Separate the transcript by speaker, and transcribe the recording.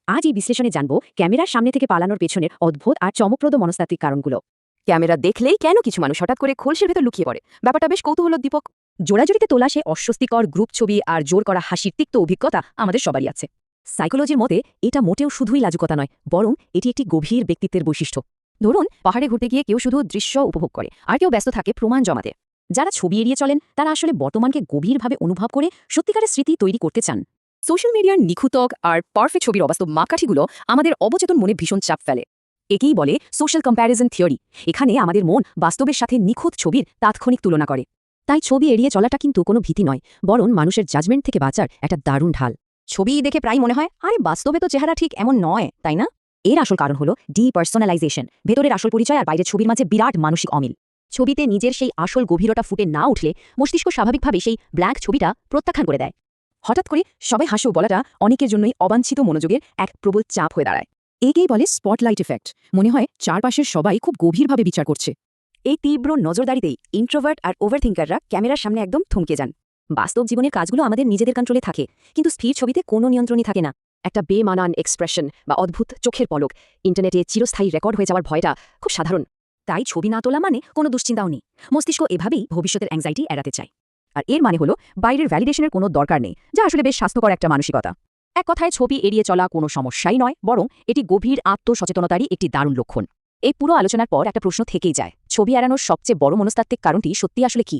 Speaker 1: আজ এই বিশ্লেষণে জানব ক্যামেরার সামনে থেকে পালানোর পেছনের অদ্ভুত আর চমকপ্রদ মনস্তাত্ত্বিক কারণগুলো।
Speaker 2: ক্যামেরা দেখলেই কেন কিছু মানুষ হঠাৎ করে খোলসের ভেতর লুকিয়ে পড়ে, ব্যাপারটা বেশ কৌতূহলোদ্দীপক।
Speaker 1: জোড়াজুড়িতে তোলা সে অস্বস্তিকর গ্রুপ ছবি আর জোর করা হাসির তিক্ত অভিজ্ঞতা আমাদের সবারই আছে। সাইকোলজির মতে এটা মোটেও শুধুই লাজুকতা নয়, বরং এটি একটি গভীর ব্যক্তিত্বের বৈশিষ্ট্য। ধরুন, পাহাড়ে ঘুরতে গিয়ে কেউ শুধু দৃশ্য উপভোগ করে আর কেউ ব্যস্ত থাকে প্রমাণ জমাতে। যারা ছবি এড়িয়ে চলেন তারা আসলে বর্তমানকে গভীরভাবে অনুভব করে সত্যিকারের স্মৃতি তৈরি করতে চান। সোশ্যাল মিডিয়ার নিখুঁতক আর পারফেক্ট ছবির অবাস্তব মাপকাঠিগুলো আমাদের অবচেতন মনে ভীষণ চাপ ফেলে। একেই বলে সোশ্যাল কম্প্যারিজন থিওরি। এখানে আমাদের মন বাস্তবের সাথে নিখুঁত ছবির তাৎক্ষণিক তুলনা করে। তাই ছবি এড়িয়ে চলাটা কিন্তু কোনো ভীতি নয়, বরং মানুষের জাজমেন্ট থেকে বাঁচার একটা দারুণ ঢাল। ছবি দেখে প্রায় মনে হয়, আরে বাস্তবে তো চেহারা ঠিক এমন নয়, তাই না? এর আসল কারণ হলো ডিপার্সোনালাইজেশন। ভেতরের আসল পরিচয় আর বাইরের ছবির মাঝে বিরাট মানসিক অমিল। ছবিতে নিজের সেই আসল গভীরতা ফুটে না উঠলে মস্তিষ্ক স্বাভাবিকভাবে সেই ব্ল্যাঙ্ক ছবিটা প্রত্যাখ্যান করে দেয়। হঠাৎ করে সবাই হাসো বলাটা অনেকের জন্যই অবাঞ্ছিত মনোযোগের এক প্রবল চাপ হয়ে দাঁড়ায়। একেই বলে স্পটলাইট এফেক্ট। মনে হয় চারপাশের সবাই খুব গভীরভাবে বিচার করছে। এই তীব্র নজরদারিতেই ইন্ট্রোভার্ট আর ওভারথিঙ্কাররা ক্যামেরার সামনে একদম থমকে যান। বাস্তব জীবনের কাজগুলো আমাদের নিজেদের কন্ট্রোলে থাকে, কিন্তু স্থির ছবিতে কোনো নিয়ন্ত্রণই থাকে না। একটা বেমানান এক্সপ্রেশন বা অদ্ভুত চোখের পলক ইন্টারনেটে চিরস্থায়ী রেকর্ড হয়ে যাওয়ার ভয়টা খুব সাধারণ। তাই ছবি না তোলা মানে কোনো দুশ্চিন্তাও নেই। মস্তিষ্ক এভাবেই ভবিষ্যতের অ্যাংজাইটি এড়াতে চায়। আর এর মানে হলো বাইরের ভ্যালিডেশনের কোনো দরকার নেই, যা আসলে বেশ স্বাস্থ্যকর একটা মানসিকতা। এক কথায় ছবি এড়িয়ে চলা কোনো সমস্যাই নয়, বরং এটি গভীর আত্মসচেতনতারই একটি দারুণ লক্ষণ। এই পুরো আলোচনার পর একটা প্রশ্ন থেকেই যায়, ছবি এড়ানোর সবচেয়ে বড় মনস্তাত্ত্বিক কারণটি সত্যি আসলে কি?